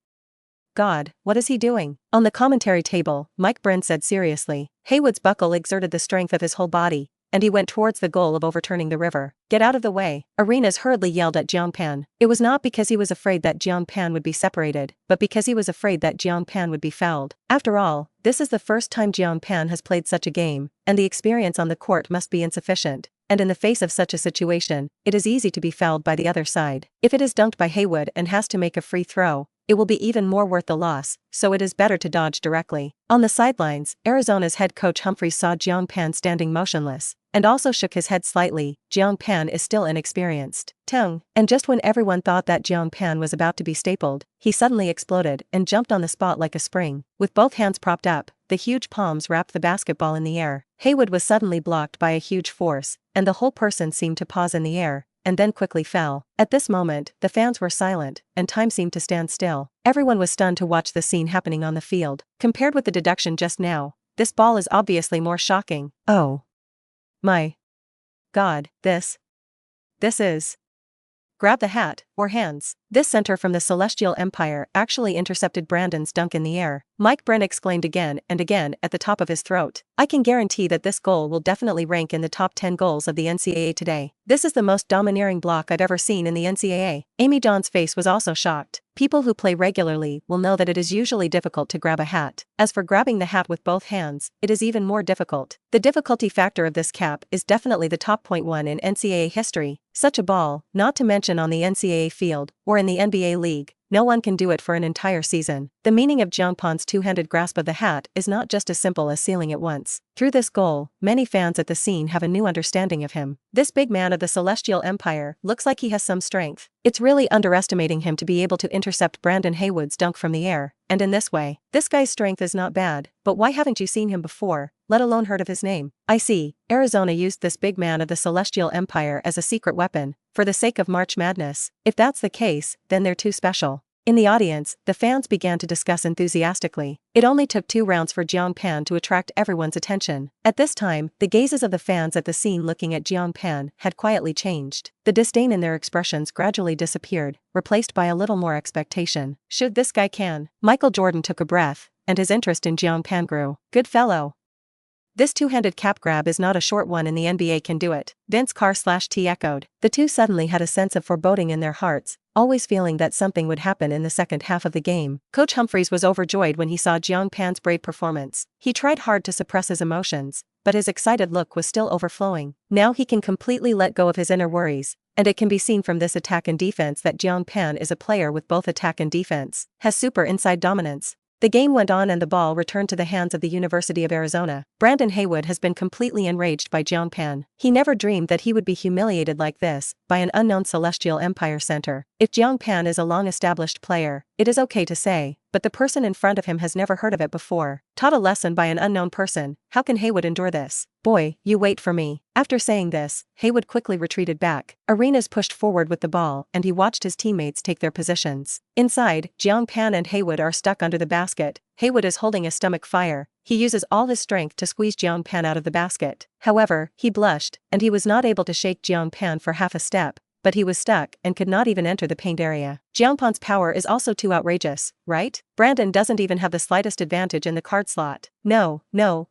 God, what is he doing? On the commentary table, Mike Bryn said seriously. Haywood's buckle exerted the strength of his whole body, and he went towards the goal of overturning the river. Get out of the way. Arenas hurriedly yelled at Jiang Pan. It was not because he was afraid that Jiang Pan would be separated, but because he was afraid that Jiang Pan would be fouled. After all, this is the first time Jiang Pan has played such a game, and the experience on the court must be insufficient. And in the face of such a situation, it is easy to be fouled by the other side. If it is dunked by Haywood and has to make a free throw, it will be even more worth the loss, so it is better to dodge directly. On the sidelines, Arizona's head coach Humphreys saw Jiang Pan standing motionless, and also shook his head slightly. Jiang Pan is still inexperienced. Tung. And just when everyone thought that Jiang Pan was about to be stapled, he suddenly exploded and jumped on the spot like a spring. With both hands propped up, the huge palms wrapped the basketball in the air. Haywood was suddenly blocked by a huge force, and the whole person seemed to pause in the air, and then quickly fell. At this moment, the fans were silent, and time seemed to stand still. Everyone was stunned to watch the scene happening on the field. Compared with the deduction just now, this ball is obviously more shocking. Oh my God, this is. Grab the hat, or hands. This center from the Celestial Empire actually intercepted Brandon's dunk in the air. Mike Bryn exclaimed again and again at the top of his throat. I can guarantee that this goal will definitely rank in the top 10 goals of the NCAA today. This is the most domineering block I've ever seen in the NCAA. Amy John's face was also shocked. People who play regularly will know that it is usually difficult to grab a hat. As for grabbing the hat with both hands, it is even more difficult. The difficulty factor of this cap is definitely the top 0.1 in NCAA history. Such a ball, not to mention on the NCAA field, or in the NBA league, no one can do it for an entire season. The meaning of Jiang Pan's two-handed grasp of the hat is not just as simple as sealing it once. Through this goal, many fans at the scene have a new understanding of him. This big man of the Celestial Empire looks like he has some strength. It's really underestimating him to be able to intercept Brandon Haywood's dunk from the air, and in this way. This guy's strength is not bad, but why haven't you seen him before, let alone heard of his name? I see, Arizona used this big man of the Celestial Empire as a secret weapon, for the sake of March Madness. If that's the case, then they're too special. In the audience, the fans began to discuss enthusiastically. It only took 2 rounds for Jiang Pan to attract everyone's attention. At this time, the gazes of the fans at the scene looking at Jiang Pan had quietly changed. The disdain in their expressions gradually disappeared, replaced by a little more expectation. Shoot, this guy can. Michael Jordan took a breath, and his interest in Jiang Pan grew. Good fellow. This two-handed cap grab is not a short one and the NBA can do it. Vince Carr/T echoed. The two suddenly had a sense of foreboding in their hearts, always feeling that something would happen in the second half of the game. Coach Humphries was overjoyed when he saw Jiang Pan's brave performance. He tried hard to suppress his emotions, but his excited look was still overflowing. Now he can completely let go of his inner worries, and it can be seen from this attack and defense that Jiang Pan is a player with both attack and defense, has super inside dominance. The game went on and the ball returned to the hands of the University of Arizona. Brandon Haywood has been completely enraged by Jiang Pan. He never dreamed that he would be humiliated like this by an unknown Celestial Empire center. If Jiang Pan is a long-established player, it is okay to say, but the person in front of him has never heard of it before. Taught a lesson by an unknown person, how can Haywood endure this? Boy, you wait for me. After saying this, Haywood quickly retreated back. Arenas pushed forward with the ball and he watched his teammates take their positions. Inside, Jiang Pan and Haywood are stuck under the basket. Haywood is holding a stomach fire. He uses all his strength to squeeze Jiang Pan out of the basket. However, he blushed, and he was not able to shake Jiang Pan for half a step, but he was stuck and could not even enter the paint area. Jiang Pan's power is also too outrageous, right? Brandon doesn't even have the slightest advantage in the card slot. No,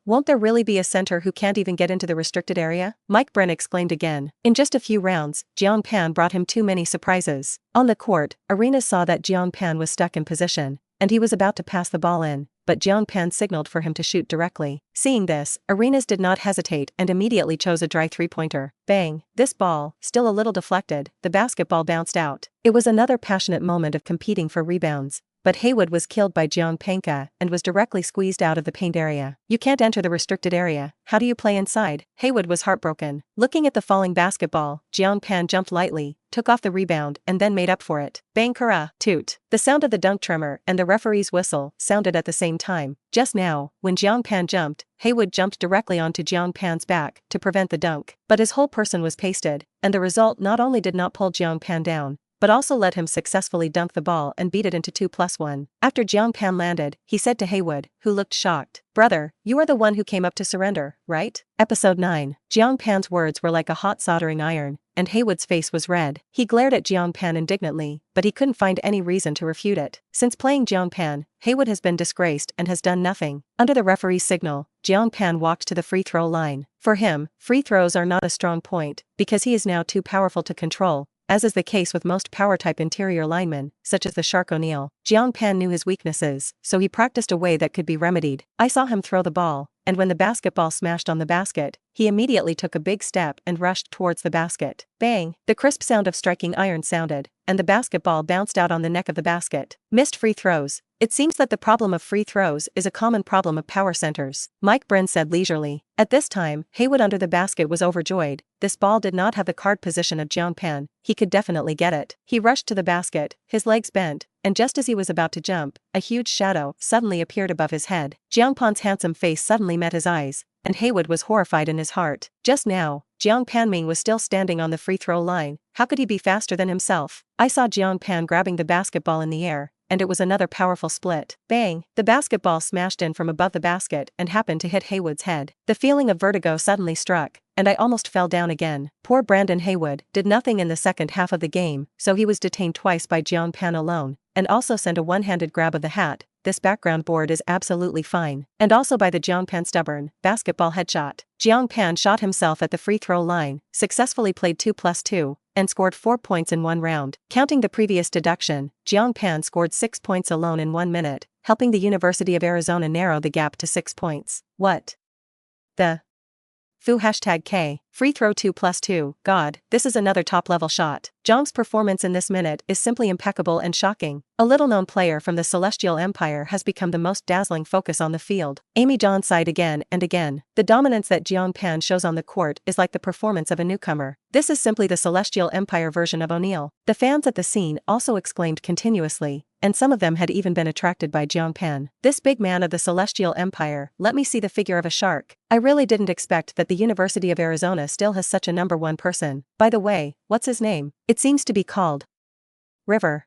won't there really be a center who can't even get into the restricted area? Mike Bren exclaimed again. In just a few rounds, Jiang Pan brought him too many surprises. On the court, Arenas saw that Jiang Pan was stuck in position, and he was about to pass the ball in, but Jiang Pan signaled for him to shoot directly. Seeing this, Arenas did not hesitate and immediately chose a dry three-pointer. Bang! This ball, still a little deflected, the basketball bounced out. It was another passionate moment of competing for rebounds, but Haywood was killed by Jiang Pan and was directly squeezed out of the paint area. You can't enter the restricted area, how do you play inside? Haywood was heartbroken. Looking at the falling basketball, Jiang Pan jumped lightly, took off the rebound and then made up for it. Bang kara, toot. The sound of the dunk tremor and the referee's whistle sounded at the same time. Just now, when Jiang Pan jumped, Haywood jumped directly onto Jiang Pan's back to prevent the dunk, but his whole person was pasted, and the result not only did not pull Jiang Pan down, but also let him successfully dunk the ball and beat it into 2+1. After Jiang Pan landed, he said to Haywood, who looked shocked, "Brother, you are the one who came up to surrender, right?" Episode 9. Jiang Pan's words were like a hot soldering iron, and Haywood's face was red. He glared at Jiang Pan indignantly, but he couldn't find any reason to refute it. Since playing Jiang Pan, Haywood has been disgraced and has done nothing. Under the referee's signal, Jiang Pan walked to the free throw line. For him, free throws are not a strong point, because he is now too powerful to control, as is the case with most power-type interior linemen, such as the Shark O'Neal. Jiang Pan knew his weaknesses, so he practiced a way that could be remedied. I saw him throw the ball, and when the basketball smashed on the basket, he immediately took a big step and rushed towards the basket. Bang! The crisp sound of striking iron sounded, and the basketball bounced out on the neck of the basket. Missed free throws. It seems that the problem of free throws is a common problem of power centers, Mike Bren said leisurely. At this time, Haywood under the basket was overjoyed. This ball did not have the card position of Jiang Pan. He could definitely get it. He rushed to the basket, his legs bent, and just as he was about to jump, a huge shadow suddenly appeared above his head. Jiang Pan's handsome face suddenly met his eyes, and Haywood was horrified in his heart. Just now, Jiang Pan was still standing on the free throw line. How could he be faster than himself? I saw Jiang Pan grabbing the basketball in the air, and it was another powerful split. Bang! The basketball smashed in from above the basket and happened to hit Haywood's head. The feeling of vertigo suddenly struck, and I almost fell down again. Poor Brandon Haywood did nothing in the second half of the game, so he was detained twice by Jiang Pan alone, and also sent a one-handed grab of the hat. This background board is absolutely fine. And also by the Jiang Pan stubborn basketball headshot. Jiang Pan shot himself at the free throw line, successfully played 2+2, and scored 4 points in one round. Counting the previous deduction, Jiang Pan scored 6 points alone in 1 minute, helping the University of Arizona narrow the gap to 6 points. What the Foo #K. Free throw 2+2. God, this is another top-level shot. Jiang's performance in this minute is simply impeccable and shocking. A little-known player from the Celestial Empire has become the most dazzling focus on the field. Amy John sighed again and again. The dominance that Jiang Pan shows on the court is like the performance of a newcomer. This is simply the Celestial Empire version of O'Neal. The fans at the scene also exclaimed continuously, and some of them had even been attracted by Jiang Pan. This big man of the Celestial Empire, let me see the figure of a shark. I really didn't expect that the University of Arizona still has such a #1 person. By the way, what's his name? It seems to be called River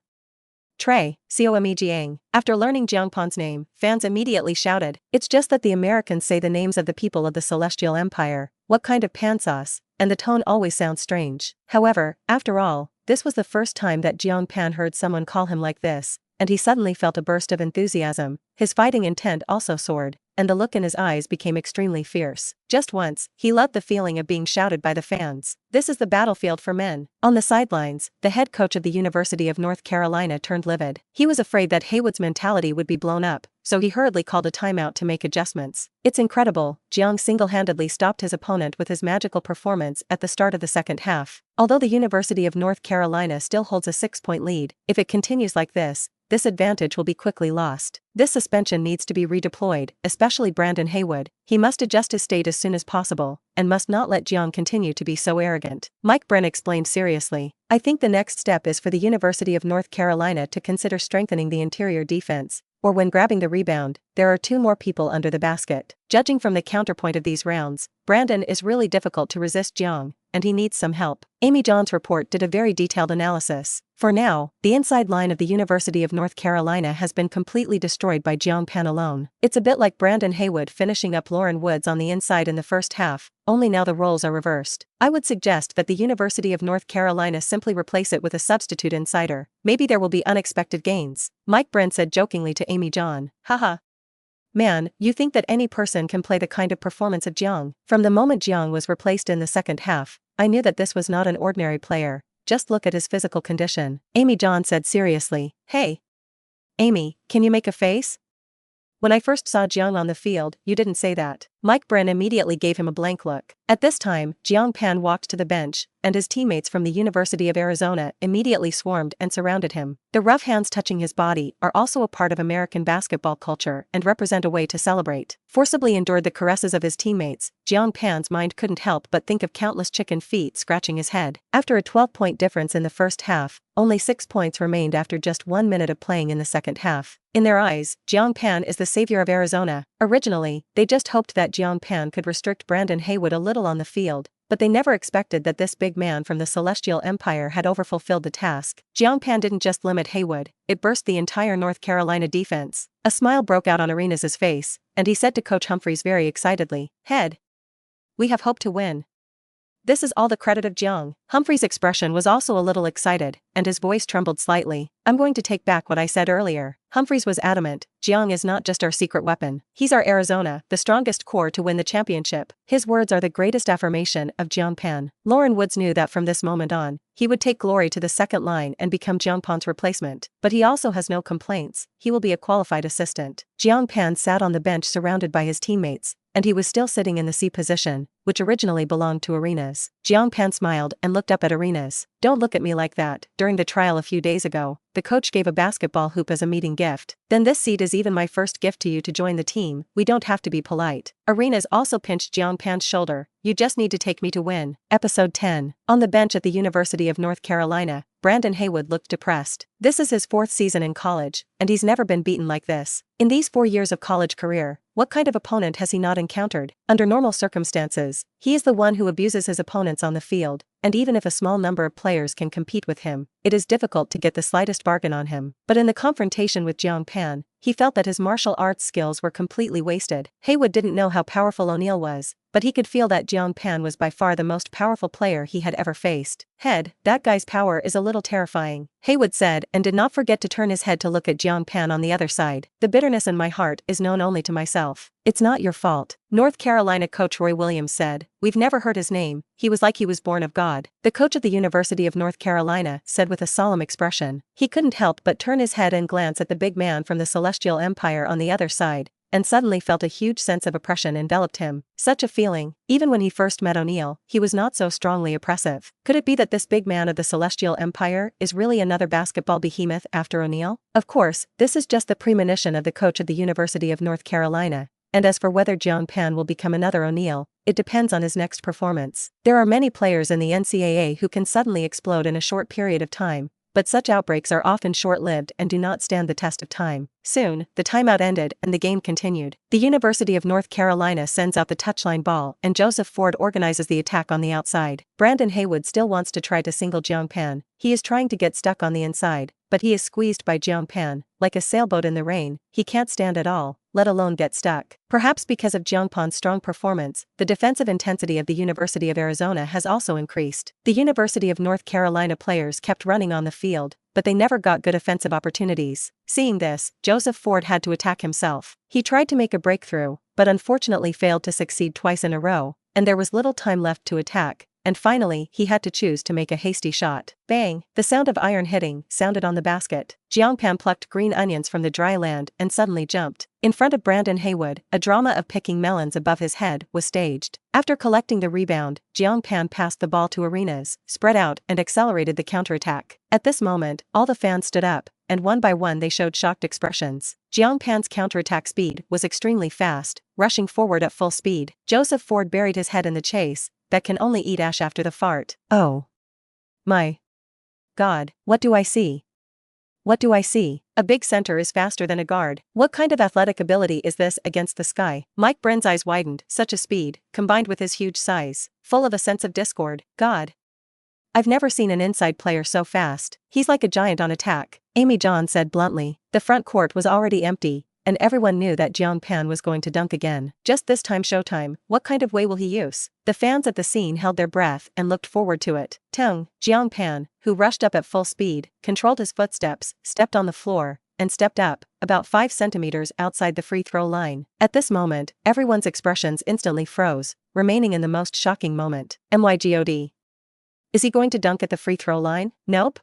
Trey, Comegiang. After learning Jiang Pan's name, fans immediately shouted, "It's just that the Americans say the names of the people of the Celestial Empire. What kind of pan sauce?" And the tone always sounds strange. However, after all, this was the first time that Jiang Pan heard someone call him like this, and he suddenly felt a burst of enthusiasm. His fighting intent also soared, and the look in his eyes became extremely fierce. Just once, he loved the feeling of being shouted by the fans. This is the battlefield for men. On the sidelines, the head coach of the University of North Carolina turned livid. He was afraid that Haywood's mentality would be blown up, so he hurriedly called a timeout to make adjustments. It's incredible, Jiang single-handedly stopped his opponent with his magical performance at the start of the second half. Although the University of North Carolina still holds a 6-point lead, if it continues like this advantage will be quickly lost. This suspension needs to be redeployed, especially Brandon Haywood. He must adjust his state as soon as possible, and must not let Jiang continue to be so arrogant. Mike Bren explained seriously. I think the next step is for the University of North Carolina to consider strengthening the interior defense, or when grabbing the rebound, there are 2 more people under the basket. Judging from the counterpoint of these rounds, Brandon is really difficult to resist Jiang, and he needs some help. Amy John's report did a very detailed analysis. For now, the inside line of the University of North Carolina has been completely destroyed by Jiang Pan alone. It's a bit like Brandon Haywood finishing up Lauren Woods on the inside in the first half, only now the roles are reversed. I would suggest that the University of North Carolina simply replace it with a substitute insider. Maybe there will be unexpected gains. Mike Bren said jokingly to Amy John. Haha. Man, you think that any person can play the kind of performance of Jiang? From the moment Jiang was replaced in the second half, I knew that this was not an ordinary player. Just look at his physical condition. Amy John said seriously. Hey. Amy, can you make a face? When I first saw Jiang on the field, you didn't say that. Mike Bren immediately gave him a blank look. At this time, Jiang Pan walked to the bench, and his teammates from the University of Arizona immediately swarmed and surrounded him. The rough hands touching his body are also a part of American basketball culture and represent a way to celebrate. Forcibly endured the caresses of his teammates, Jiang Pan's mind couldn't help but think of countless chicken feet scratching his head. After a 12-point difference in the first half, only 6 points remained after just 1 minute of playing in the second half. In their eyes, Jiang Pan is the savior of Arizona. Originally, they just hoped that Jiang Pan could restrict Brandon Haywood a little on the field, but they never expected that this big man from the Celestial Empire had overfulfilled the task. Jiang Pan didn't just limit Haywood, it burst the entire North Carolina defense. A smile broke out on Arenas' face, and he said to Coach Humphries very excitedly, "Head, we have hope to win. This is all the credit of Jiang." Humphries' expression was also a little excited, and his voice trembled slightly. "I'm going to take back what I said earlier." Humphries was adamant. Jiang is not just our secret weapon. He's our Arizona, the strongest core to win the championship. His words are the greatest affirmation of Jiang Pan. Lauren Woods knew that from this moment on, he would take glory to the second line and become Jiang Pan's replacement. But he also has no complaints. He will be a qualified assistant. Jiang Pan sat on the bench surrounded by his teammates, and he was still sitting in the C position, which originally belonged to Arenas. Jiang Pan smiled and looked up at Arenas. "Don't look at me like that. During the trial a few days ago, the coach gave a basketball hoop as a meeting gift. Then this seat is even my first gift to you to join the team. We don't have to be polite." Arenas also pinched Jiang Pan's shoulder. "You just need to take me to win." Episode 10. On the bench at the University of North Carolina, Brandon Haywood looked depressed. This is his 4th season in college, and he's never been beaten like this. In these 4 years of college career, what kind of opponent has he not encountered? Under normal circumstances, he is the one who abuses his opponents on the field, and even if a small number of players can compete with him, it is difficult to get the slightest bargain on him. But in the confrontation with Jiang Pan, he felt that his martial arts skills were completely wasted. Haywood didn't know how powerful O'Neal was, but he could feel that Jiang Pan was by far the most powerful player he had ever faced. "Head, that guy's power is a little terrifying," Haywood said, and did not forget to turn his head to look at Jiang Pan on the other side. "The bitterness in my heart is known only to myself. It's not your fault." North Carolina coach Roy Williams said. "We've never heard his name. He was like he was born of God." The coach of the University of North Carolina said with a solemn expression. He couldn't help but turn his head and glance at the big man from the Celestial Empire on the other side, and suddenly felt a huge sense of oppression enveloped him. Such a feeling, even when he first met O'Neal, he was not so strongly oppressive. Could it be that this big man of the Celestial Empire is really another basketball behemoth after O'Neal? Of course, this is just the premonition of the coach of the University of North Carolina, and as for whether Jiang Pan will become another O'Neal, it depends on his next performance. There are many players in the NCAA who can suddenly explode in a short period of time, but such outbreaks are often short-lived and do not stand the test of time. Soon, the timeout ended and the game continued. The University of North Carolina sends out the touchline ball and Joseph Ford organizes the attack on the outside. Brandon Haywood still wants to try to single Jiang Pan. He is trying to get stuck on the inside, but he is squeezed by Jiang Pan. Like a sailboat in the rain, he can't stand at all, let alone get stuck. Perhaps because of Jiang Pan's strong performance, the defensive intensity of the University of Arizona has also increased. The University of North Carolina players kept running on the field, but they never got good offensive opportunities. Seeing this, Joseph Ford had to attack himself. He tried to make a breakthrough, but unfortunately failed to succeed twice in a row, and there was little time left to attack. And finally, he had to choose to make a hasty shot. Bang! The sound of iron hitting sounded on the basket. Jiang Pan plucked green onions from the dry land and suddenly jumped. In front of Brandon Haywood, a drama of picking melons above his head was staged. After collecting the rebound, Jiang Pan passed the ball to Arenas, spread out and accelerated the counterattack. At this moment, all the fans stood up, and one by one they showed shocked expressions. Jiang Pan's counterattack speed was extremely fast, rushing forward at full speed. Joseph Ford buried his head in the chase. That can only eat ash after the fart. Oh my God, what do I see? What do I see? A big center is faster than a guard. What kind of athletic ability is this against the sky? Mike Brenn's eyes widened, such a speed, combined with his huge size, full of a sense of discord. God, I've never seen an inside player so fast. He's like a giant on attack, Amy John said bluntly. The front court was already empty, and everyone knew that Jiang Pan was going to dunk again. Just this time showtime, what kind of way will he use? The fans at the scene held their breath and looked forward to it. Jiang Pan, who rushed up at full speed, controlled his footsteps, stepped on the floor, and stepped up, about 5 centimeters outside the free throw line. At this moment, everyone's expressions instantly froze, remaining in the most shocking moment. MYGOD. Is he going to dunk at the free throw line? Nope.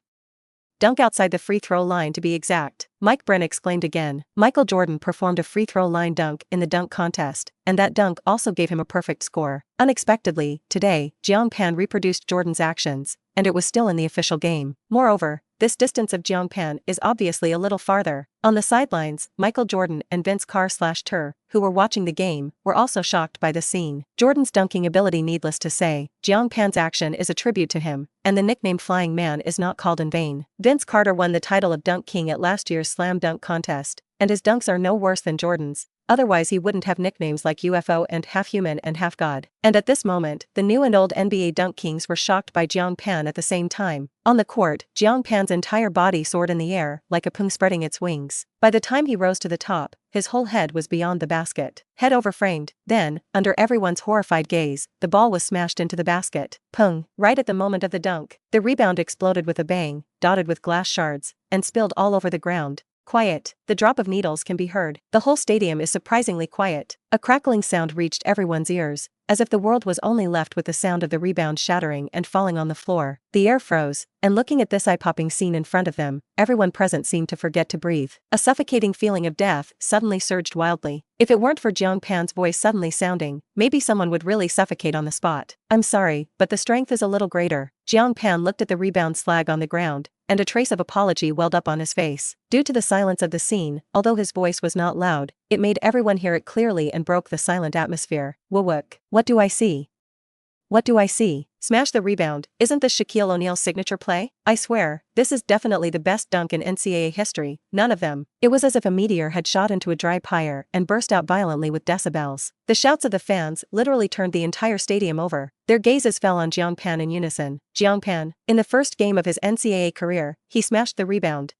Dunk outside the free throw line to be exact, Mike Brenn exclaimed again. Michael Jordan performed a free throw line dunk in the dunk contest, and that dunk also gave him a perfect score. Unexpectedly, today, Jiang Pan reproduced Jordan's actions, and it was still in the official game. Moreover, this distance of Jiang Pan is obviously a little farther. On the sidelines, Michael Jordan and Vince Carr/Tur, who were watching the game, were also shocked by the scene. Jordan's dunking ability, needless to say, Jiang Pan's action is a tribute to him, and the nickname Flying Man is not called in vain. Vince Carter won the title of Dunk King at last year's Slam Dunk Contest, and his dunks are no worse than Jordan's. Otherwise he wouldn't have nicknames like UFO and Half Human and Half God. And at this moment, the new and old NBA dunk kings were shocked by Jiang Pan at the same time. On the court, Jiang Pan's entire body soared in the air, like a pung spreading its wings. By the time he rose to the top, his whole head was beyond the basket. Head over framed. Then, under everyone's horrified gaze, the ball was smashed into the basket. Pung! Right at the moment of the dunk, the rebound exploded with a bang, dotted with glass shards, and spilled all over the ground. Quiet. The drop of needles can be heard. The whole stadium is surprisingly quiet. A crackling sound reached everyone's ears, as if the world was only left with the sound of the rebound shattering and falling on the floor. The air froze, and looking at this eye-popping scene in front of them, everyone present seemed to forget to breathe. A suffocating feeling of death suddenly surged wildly. If it weren't for Jiang Pan's voice suddenly sounding, maybe someone would really suffocate on the spot. I'm sorry, but the strength is a little greater. Jiang Pan looked at the rebound slag on the ground, and a trace of apology welled up on his face. Due to the silence of the scene, although his voice was not loud, it made everyone hear it clearly and broke the silent atmosphere. Woowook. What do I see? What do I see? Smash the rebound. Isn't this Shaquille O'Neal's signature play? I swear, this is definitely the best dunk in NCAA history. None of them. It was as if a meteor had shot into a dry pyre and burst out violently with decibels. The shouts of the fans literally turned the entire stadium over. Their gazes fell on Jiang Pan in unison. Jiang Pan. In the first game of his NCAA career, he smashed the rebound.